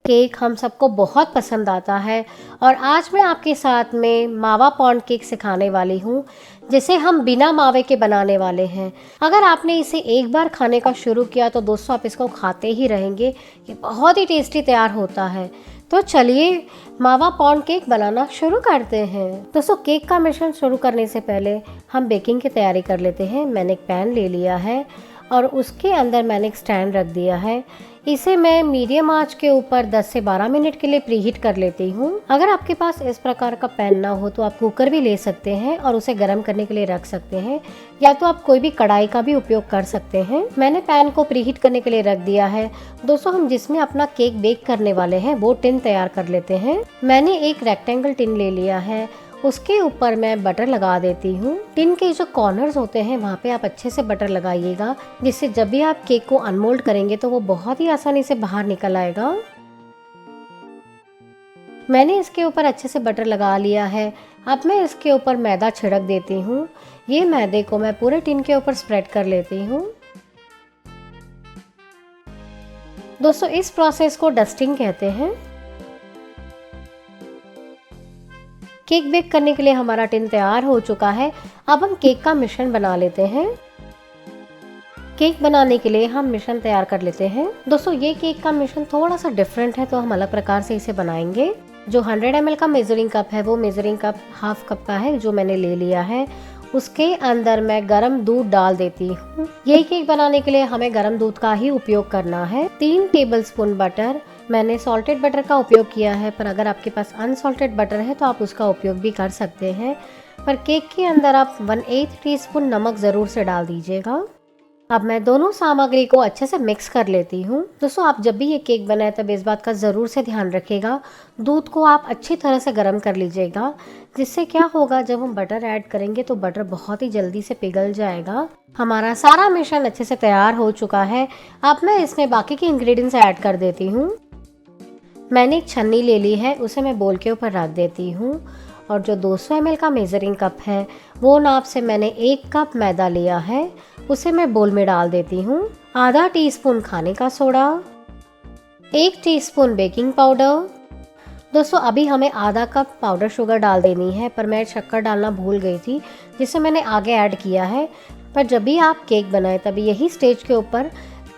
Cake हम सबको बहुत पसंद आता है और आज मैं आपके साथ में मावा पॉन्ड केक सिखाने वाली हूँ, जिसे हम बिना मावे के बनाने वाले हैं। अगर आपने इसे एक बार खाने का शुरू किया तो दोस्तों आप इसको खाते ही रहेंगे। ये बहुत ही टेस्टी तैयार होता है। तो चलिए मावा पॉन्ड केक बनाना शुरू करते हैं। दोस्तों केक का मिश्रण शुरू करने से पहले हम बेकिंग की तैयारी कर लेते हैं। मैंने एक पैन ले लिया है और उसके अंदर मैंने एक स्टैंड रख दिया है। इसे मैं मीडियम आंच के ऊपर 10 से 12 मिनट के लिए प्रीहीट कर लेती हूँ। अगर आपके पास इस प्रकार का पैन ना हो तो आप कुकर भी ले सकते हैं और उसे गर्म करने के लिए रख सकते हैं, या तो आप कोई भी कढ़ाई का भी उपयोग कर सकते हैं। मैंने पैन को प्रीहीट करने के लिए रख दिया है। दोस्तों हम जिसमें अपना केक बेक करने वाले हैं वो टिन तैयार कर लेते हैं। मैंने एक रेक्टेंगल टिन ले लिया है, उसके ऊपर मैं बटर लगा देती हूँ। टिन के जो कॉर्नर्स होते हैं वहाँ पे आप अच्छे से बटर लगाइएगा, जिससे जब भी आप केक को अनमोल्ड करेंगे तो वो बहुत ही आसानी से बाहर निकल आएगा। मैंने इसके ऊपर अच्छे से बटर लगा लिया है। अब मैं इसके ऊपर मैदा छिड़क देती हूँ। ये मैदे को मैं पूरे टिन के ऊपर स्प्रेड कर लेती हूँ। दोस्तों इस प्रोसेस को डस्टिंग कहते हैं। केक बेक करने के लिए हमारा टिन तैयार हो चुका है। अब हम केक का मिश्रण बना लेते हैं। केक बनाने के लिए हम मिश्रण तैयार कर लेते हैं। दोस्तों ये केक का मिश्रण थोड़ा सा डिफरेंट है, तो हम अलग प्रकार से इसे बनाएंगे। जो 100 ml का मेजरिंग कप है वो मेजरिंग कप हाफ कप का है जो मैंने ले लिया है। उसके अंदर मैं गर्म दूध डाल देती हूँ। ये केक बनाने के लिए हमें गर्म दूध का ही उपयोग करना है। 3 टेबलस्पून बटर, मैंने सॉल्टेड बटर का उपयोग किया है, पर अगर आपके पास अनसॉल्टेड बटर है तो आप उसका उपयोग भी कर सकते हैं। पर केक के अंदर आप 1/8 टीस्पून नमक ज़रूर से डाल दीजिएगा। अब मैं दोनों सामग्री को अच्छे से मिक्स कर लेती हूँ। दोस्तों आप जब भी ये केक बनाए तब इस बात का ज़रूर से ध्यान रखिएगा, दूध को आप अच्छी तरह से गर्म कर लीजिएगा, जिससे क्या होगा जब हम बटर ऐड करेंगे तो बटर बहुत ही जल्दी से पिघल जाएगा। हमारा सारा मिश्रण अच्छे से तैयार हो चुका है। अब मैं इसमें बाकी के इंग्रेडिएंट्स ऐड कर देती हूँ। मैंने एक छन्नी ले ली है, उसे मैं बोल के ऊपर रख देती हूँ और जो 200 ml का मेजरिंग कप है वो नाप से मैंने 1 कप मैदा लिया है, उसे मैं बोल में डाल देती हूँ। आधा टीस्पून खाने का सोडा, 1 टीस्पून बेकिंग पाउडर। दोस्तों अभी हमें आधा कप पाउडर शुगर डाल देनी है, पर मैं शक्कर डालना भूल गई थी, जिसे मैंने आगे ऐड किया है। पर जब भी आप केक बनाएं तभी यही स्टेज के ऊपर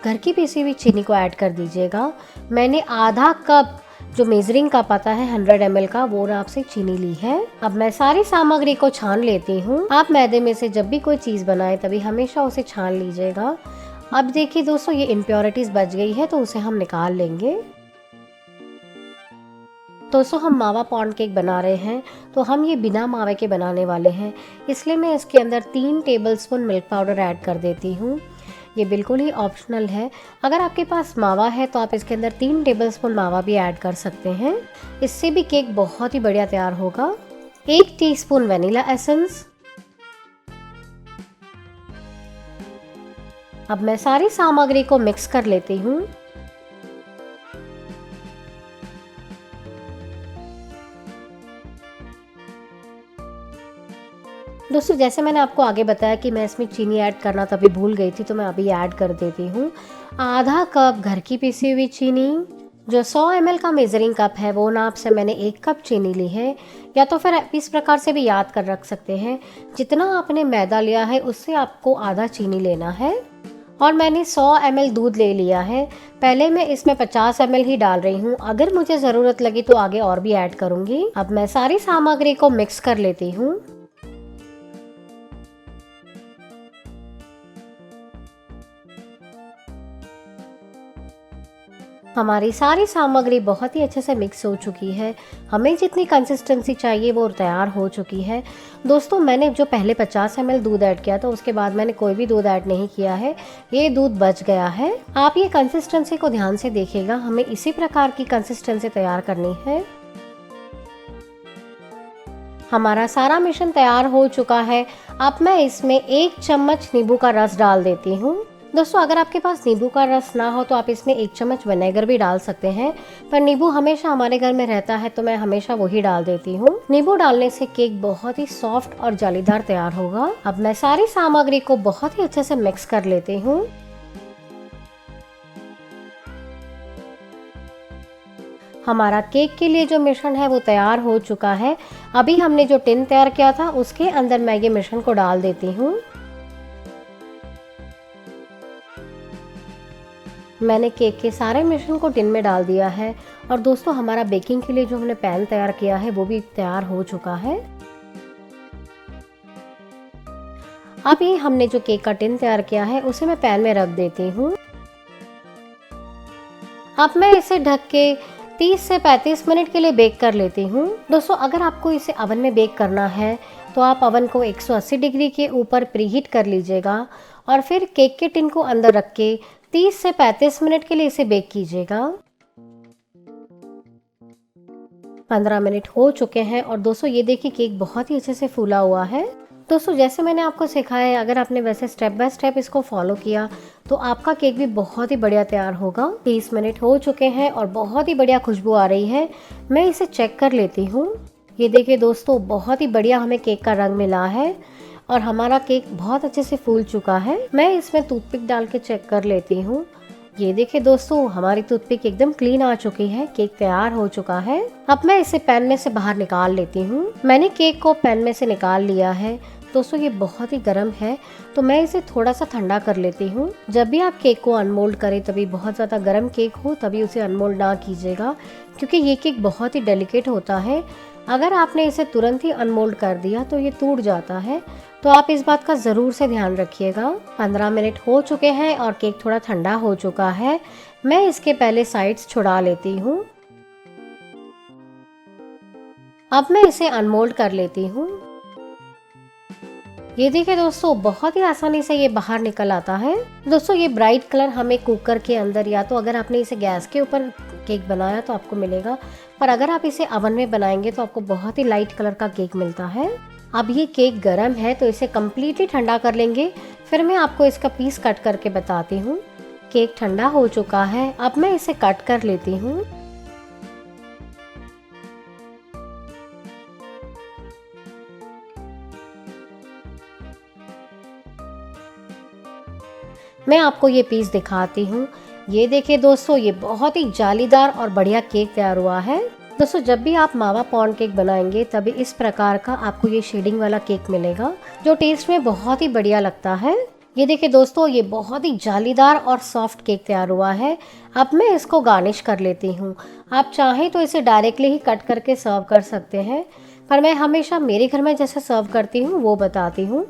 घर की पीसी हुई चीनी को ऐड कर दीजिएगा। मैंने आधा कप जो मेजरिंग कप आता है 100 ml का वो नाप से चीनी ली है। अब मैं सारी सामग्री को छान लेती हूँ। आप मैदे में से जब भी कोई चीज़ बनाए तभी हमेशा उसे छान लीजिएगा। अब देखिए दोस्तों ये इम्प्योरिटीज बच गई है तो उसे हम निकाल लेंगे। दोस्तों हम मावा पॉन्ड केक बना रहे हैं तो हम ये बिना मावे के बनाने वाले हैं, इसलिए मैं इसके अंदर 3 टेबलस्पून मिल्क पाउडर ऐड कर देती हूँ। ये बिल्कुल ही ऑप्शनल है। अगर आपके पास मावा है तो आप इसके अंदर 3 टेबलस्पून मावा भी ऐड कर सकते हैं, इससे भी केक बहुत ही बढ़िया तैयार होगा। 1 टीस्पून वनीला एसेंस। अब मैं सारी सामग्री को मिक्स कर लेती हूँ। दोस्तों जैसे मैंने आपको आगे बताया कि मैं इसमें चीनी ऐड करना तभी भूल गई थी, तो मैं अभी ऐड कर देती हूँ। आधा कप घर की पीसी हुई चीनी। जो 100 ml का मेजरिंग कप है वो नाप से मैंने 1 कप चीनी ली है, या तो फिर आप इस प्रकार से भी याद कर रख सकते हैं, जितना आपने मैदा लिया है उससे आपको आधा चीनी लेना है। और मैंने 100 ml दूध ले लिया है। पहले मैं इसमें 50 ml ही डाल रही हूँ, अगर मुझे ज़रूरत लगी तो आगे और भी ऐड करूँगी। अब मैं सारी सामग्री को मिक्स कर लेती हूँ। हमारी सारी सामग्री बहुत ही अच्छे से मिक्स हो चुकी है। हमें जितनी कंसिस्टेंसी चाहिए वो तैयार हो चुकी है। दोस्तों मैंने जो पहले 50 ml दूध ऐड किया था उसके बाद मैंने कोई भी दूध ऐड नहीं किया है, ये दूध बच गया है। आप ये कंसिस्टेंसी को ध्यान से देखिएगा, हमें इसी प्रकार की कंसिस्टेंसी तैयार करनी है। हमारा सारा मिश्रण तैयार हो चुका है। अब मैं इसमें 1 चम्मच नींबू का रस डाल देती हूँ। दोस्तों अगर आपके पास नींबू का रस ना हो तो आप इसमें 1 चम्मच विनेगर भी डाल सकते हैं, पर नींबू हमेशा हमारे घर में रहता है तो मैं हमेशा वही डाल देती हूँ। नींबू डालने से केक बहुत ही सॉफ्ट और जालीदार तैयार होगा। अब मैं सारी सामग्री को बहुत ही अच्छे से मिक्स कर लेती हूँ। हमारा केक के लिए जो मिश्रण है वो तैयार हो चुका है। अभी हमने जो टिन तैयार किया था उसके अंदर मैं ये मिश्रण को डाल देती हूँ। मैंने केक के सारे मिश्रण को टिन में डाल दिया है और दोस्तों हमारा बेकिंग के लिए जो हमने पैन तैयार किया है वो भी तैयार हो चुका है। अब ये हमने जो केक का टिन तैयार किया है उसे मैं पैन में रख देती हूँ। अब मैं इसे ढक के 30 से 35 मिनट के लिए बेक कर लेती हूँ। दोस्तों अगर आपको इसे ओवन में बेक करना है तो आप ओवन को 180 डिग्री के ऊपर प्रीहीट कर लीजिएगा और फिर केक के टिन को अंदर रख के 30 से 35 मिनट के लिए इसे बेक कीजिएगा। 15 मिनट हो चुके हैं और दोस्तों ये देखिए केक बहुत ही अच्छे से फूला हुआ है। दोस्तों जैसे मैंने आपको सिखाया है, अगर आपने वैसे स्टेप बाय स्टेप इसको फॉलो किया तो आपका केक भी बहुत ही बढ़िया तैयार होगा। 30 मिनट हो चुके हैं और बहुत ही बढ़िया खुशबू आ रही है। मैं इसे चेक कर लेती हूँ। ये देखिए दोस्तों बहुत ही बढ़िया हमें केक का रंग मिला है और हमारा केक बहुत अच्छे से फूल चुका है। मैं इसमें टूथपिक डाल के चेक कर लेती हूँ। ये देखिए दोस्तों हमारी टूथपिक एकदम क्लीन आ चुकी है, केक तैयार हो चुका है। अब मैं इसे पैन में से बाहर निकाल लेती हूँ। मैंने केक को पैन में से निकाल लिया है। दोस्तों ये बहुत ही गर्म है तो मैं इसे थोड़ा सा ठंडा कर लेती हूँ। जब भी आप केक को अनमोल्ड करें तभी बहुत ज़्यादा गर्म केक हो तभी उसे अनमोल्ड ना कीजिएगा, क्योंकि ये केक बहुत ही डेलिकेट होता है। अगर आपने इसे तुरंत ही अनमोल्ड कर दिया तो ये टूट जाता है, तो आप इस बात का ज़रूर से ध्यान रखिएगा। 15 मिनट हो चुके हैं और केक थोड़ा ठंडा हो चुका है। मैं इसके पहले साइड्स छुड़ा लेती हूँ। अब मैं इसे अनमोल्ड कर लेती हूँ। ये देखिए दोस्तों बहुत ही आसानी से ये बाहर निकल आता है। दोस्तों ये ब्राइट कलर हमें कुकर के अंदर, या तो अगर आपने इसे गैस के ऊपर केक बनाया तो आपको मिलेगा, पर अगर आप इसे ओवन में बनाएंगे तो आपको बहुत ही लाइट कलर का केक मिलता है। अब ये केक गर्म है तो इसे कम्प्लीटली ठंडा कर लेंगे, फिर मैं आपको इसका पीस कट करके बताती हूँ। केक ठंडा हो चुका है, अब मैं इसे कट कर लेती हूँ। मैं आपको ये पीस दिखाती हूँ। ये देखिए दोस्तों ये बहुत ही जालीदार और बढ़िया केक तैयार हुआ है। दोस्तों जब भी आप मावा पॉन्ड केक बनाएंगे तभी इस प्रकार का आपको ये शेडिंग वाला केक मिलेगा, जो टेस्ट में बहुत ही बढ़िया लगता है। ये देखिए दोस्तों ये बहुत ही जालीदार और सॉफ्ट केक तैयार हुआ है। अब मैं इसको गार्निश कर लेती हूँ। आप चाहें तो इसे डायरेक्टली ही कट करके सर्व कर सकते हैं, पर मैं हमेशा मेरे घर में जैसे सर्व करती हूँ वो बताती हूँ।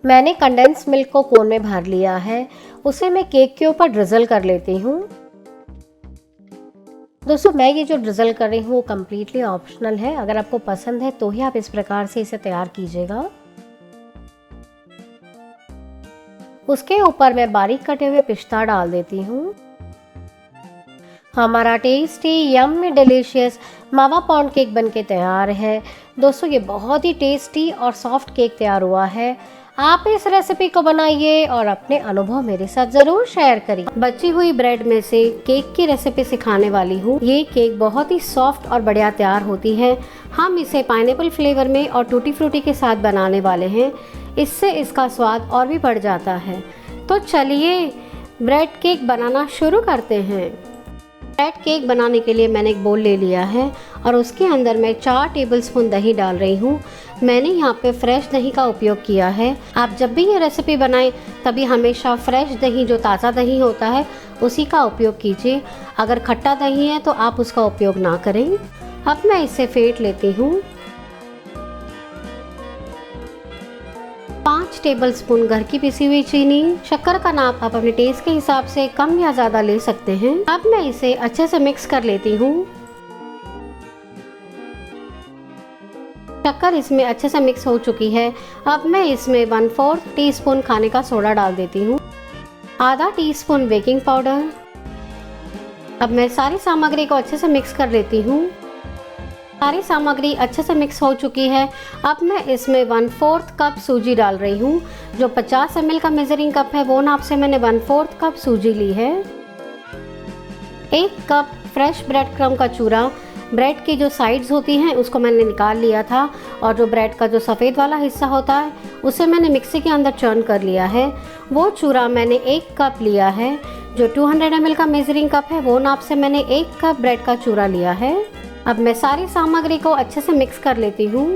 मैंने कंडेंस मिल्क को कोन में भर लिया है, उसे मैं केक के ऊपर ड्रिजल कर लेती हूँ। दोस्तों मैं ये जो ड्रिजल कर रही हूँ वो कम्प्लीटली ऑप्शनल है, अगर आपको पसंद है तो ही आप इस प्रकार से इसे तैयार कीजिएगा। उसके ऊपर मैं बारीक कटे हुए पिस्ता डाल देती हूँ। हमारा टेस्टी यम्मी डिलीशियस मावा पॉन्ड केक बनके तैयार है। दोस्तों ये बहुत ही टेस्टी और सॉफ्ट केक तैयार हुआ है। आप इस रेसिपी को बनाइए और अपने अनुभव मेरे साथ जरूर शेयर करिए। बची हुई ब्रेड में से केक की रेसिपी सिखाने वाली हूँ। ये केक बहुत ही सॉफ्ट और बढ़िया तैयार होती है। हम इसे पाइनएप्पल फ्लेवर में और टूटी फ्रूटी के साथ बनाने वाले हैं, इससे इसका स्वाद और भी बढ़ जाता है। तो चलिए ब्रेड केक बनाना शुरू करते हैं। ब्रेड केक बनाने के लिए मैंने एक बोल ले लिया है और उसके अंदर मैं 4 टेबलस्पून दही डाल रही हूँ। मैंने यहाँ पे फ्रेश दही का उपयोग किया है। आप जब भी ये रेसिपी बनाएं तभी हमेशा फ्रेश दही, जो ताज़ा दही होता है, उसी का उपयोग कीजिए। अगर खट्टा दही है तो आप उसका उपयोग ना करें। अब मैं इसे फेंट लेती हूँ। 5 टेबलस्पून घर की पिसी हुई चीनी। शक्कर का नाप आप अपने टेस्ट के हिसाब से कम या ज़्यादा ले सकते हैं। अब मैं इसे अच्छे से मिक्स कर लेती हूँ। शक्कर इसमें अच्छे से मिक्स हो चुकी है। अब मैं इसमें 1/4 टीस्पून खाने का सोडा डाल देती हूँ, आधा टीस्पून बेकिंग पाउडर। अब मैं सारी सामग्री को अच्छे से मिक्स कर लेती हूँ। सारी सामग्री अच्छे से मिक्स हो चुकी है। अब मैं इसमें 1/4 कप सूजी डाल रही हूँ। जो 50 ml का मेजरिंग कप है वो नाप से मैंने 1/4 कप सूजी ली है। 1 कप फ्रेश ब्रेड क्रम्ब का चूरा। ब्रेड की जो साइड्स होती हैं उसको मैंने निकाल लिया था और जो ब्रेड का जो सफ़ेद वाला हिस्सा होता है उसे मैंने मिक्सी के अंदर चर्न कर लिया है। वो चूरा मैंने 1 कप लिया है। जो 200 ml का मेजरिंग कप है वो नाप से मैंने 1 कप ब्रेड का चूरा लिया है। अब मैं सारी सामग्री को अच्छे से मिक्स कर लेती हूँ।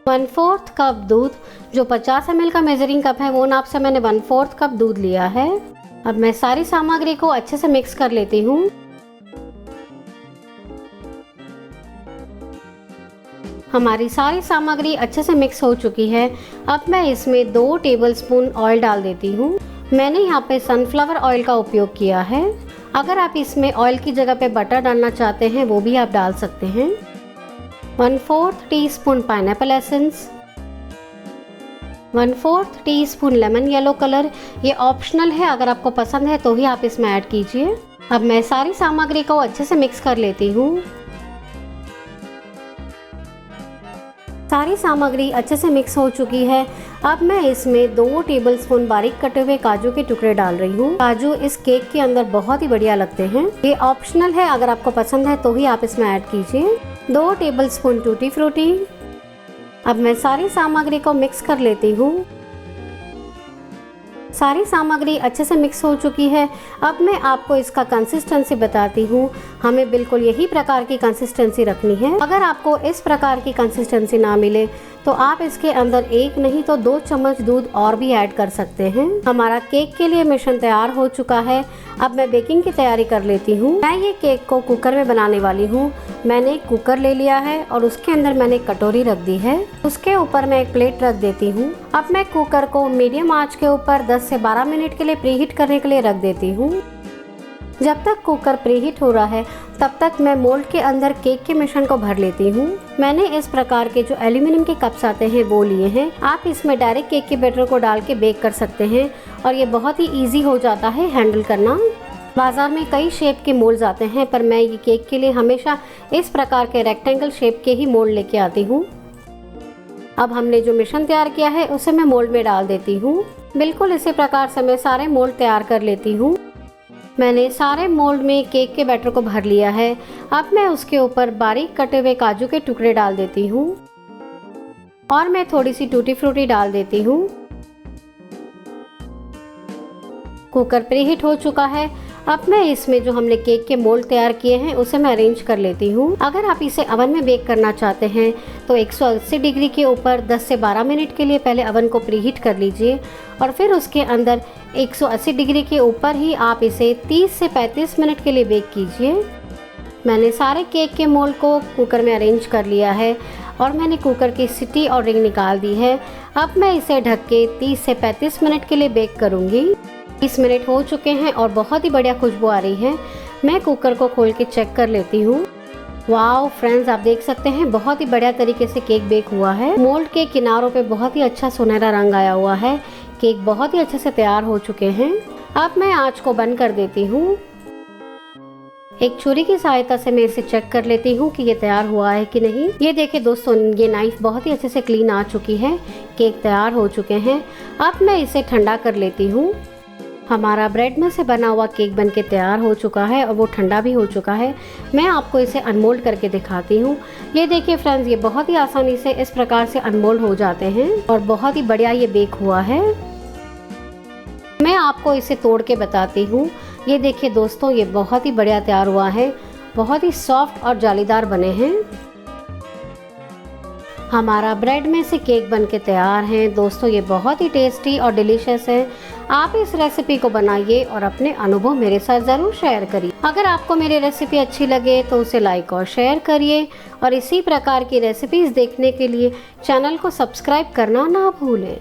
1/4 कप दूध, जो 50 ml का मेजरिंग कप है वो नाप से मैंने 1/4 कप दूध लिया है। अब मैं सारी सामग्री को अच्छे से मिक्स कर लेती हूँ। हमारी सारी सामग्री अच्छे से मिक्स हो चुकी है। अब मैं इसमें 2 टेबलस्पून ऑयल डाल देती हूँ। मैंने यहाँ पे सनफ्लावर ऑयल का उपयोग किया है। अगर आप इसमें ऑयल की जगह पे बटर डालना चाहते हैं वो भी आप डाल सकते हैं। 1/4 teaspoon pineapple essence, 1/4 teaspoon lemon yellow colour. ये ऑप्शनल है, अगर आपको पसंद है तो ही आप इसमें ऐड कीजिए। अब मैं सारी सामग्री को अच्छे से मिक्स कर लेती हूँ। सारी सामग्री अच्छे से मिक्स हो चुकी है। अब मैं इसमें 2 टेबलस्पून बारीक कटे हुए काजू के टुकड़े डाल रही हूँ। काजू इस केक के अंदर बहुत ही बढ़िया लगते हैं। ये ऑप्शनल है, अगर आपको पसंद है तो ही आप इसमें ऐड कीजिए। 2 टेबलस्पून टूटी फ्रूटी। अब मैं सारी सामग्री को मिक्स कर लेती हूँ। सारी सामग्री अच्छे से मिक्स हो चुकी है। अब मैं आपको इसका कंसिस्टेंसी बताती हूँ। हमें बिल्कुल यही प्रकार की कंसिस्टेंसी रखनी है। अगर आपको इस प्रकार की कंसिस्टेंसी ना मिले तो आप इसके अंदर 1 नहीं तो 2 चम्मच दूध और भी ऐड कर सकते हैं। हमारा केक के लिए मिश्रण तैयार हो चुका है। अब मैं बेकिंग की तैयारी कर लेती हूँ। मैं ये केक को कुकर में बनाने वाली हूँ। मैंने एक कुकर ले लिया है और उसके अंदर मैंने एक कटोरी रख दी है। उसके ऊपर मैं एक प्लेट रख देती हूँ। अब मैं कुकर को मीडियम आंच के ऊपर 10 से 12 मिनट के लिए प्रीहीट करने के लिए रख देती हूँ। जब तक कुकर प्रीहीट हो रहा है तब तक मैं मोल्ड के अंदर केक के मिश्रण को भर लेती हूँ। मैंने इस प्रकार के जो एल्यूमिनियम के कप्स आते हैं वो लिए हैं। आप इसमें डायरेक्ट केक के बैटर को डाल के बेक कर सकते हैं और ये बहुत ही इजी हो जाता है हैंडल करना। बाजार में कई शेप के मोल्ड्स आते हैं, पर मैं ये केक के लिए हमेशा इस प्रकार के रेक्टेंगल शेप के ही मोल्ड लेके आती हूँ। अब हमने जो मिश्रण तैयार किया है उसे मैं मोल्ड में डाल देती हूँ। बिल्कुल इसी प्रकार से मैं सारे मोल्ड तैयार कर लेती हूँ। मैंने सारे मोल्ड में केक के बैटर को भर लिया है। अब मैं उसके ऊपर बारीक कटे हुए काजू के टुकड़े डाल देती हूँ और मैं थोड़ी सी टूटी फ्रूटी डाल देती हूँ। कुकर प्रीहीट हो चुका है। अब मैं इसमें जो हमने केक के मोल्ड तैयार किए हैं उसे मैं अरेंज कर लेती हूँ। अगर आप इसे अवन में बेक करना चाहते हैं तो 180 डिग्री के ऊपर 10 से 12 मिनट के लिए पहले अवन को प्रीहीट कर लीजिए और फिर उसके अंदर 180 डिग्री के ऊपर ही आप इसे 30 से 35 मिनट के लिए बेक कीजिए। मैंने सारे केक के मोल्ड को कुकर में अरेंज कर लिया है और मैंने कुकर की सीटी और रिंग निकाल दी है। अब मैं इसे ढक के 30 से 35 मिनट के लिए बेक करूँगी। 30 मिनट हो चुके हैं और बहुत ही बढ़िया खुशबू आ रही है। मैं कुकर को खोल के चेक कर लेती हूँ। वाओ फ्रेंड्स, आप देख सकते हैं बहुत ही बढ़िया तरीके से केक बेक हुआ है। मोल्ड के किनारों पे बहुत ही अच्छा सुनहरा रंग आया हुआ है। केक बहुत ही अच्छे से तैयार हो चुके हैं। अब मैं आंच को बंद कर देती हूँ। एक छुरी की सहायता से मैं इसे चेक कर लेती हूँ कि ये तैयार हुआ है कि नहीं। ये देखिए दोस्तों, ये नाइफ बहुत ही अच्छे से क्लीन आ चुकी है। केक तैयार हो चुके हैं। अब मैं इसे ठंडा कर लेती हूँ। हमारा ब्रेड में से बना हुआ केक बनके तैयार हो चुका है और वो ठंडा भी हो चुका है। मैं आपको इसे अनमोल्ड करके दिखाती हूँ। ये देखिए फ्रेंड्स, ये बहुत ही आसानी से इस प्रकार से अनमोल्ड हो जाते हैं और बहुत ही बढ़िया ये बेक हुआ है। मैं आपको इसे तोड़ के बताती हूँ। ये देखिए दोस्तों, ये बहुत ही बढ़िया तैयार हुआ है। बहुत ही सॉफ्ट और जालीदार बने हैं। हमारा ब्रेड में से केक बनके तैयार है। दोस्तों, ये बहुत ही टेस्टी और डिलीशियस है। आप इस रेसिपी को बनाइए और अपने अनुभव मेरे साथ ज़रूर शेयर करिए। अगर आपको मेरी रेसिपी अच्छी लगे तो उसे लाइक और शेयर करिए और इसी प्रकार की रेसिपीज़ देखने के लिए चैनल को सब्सक्राइब करना ना भूलें।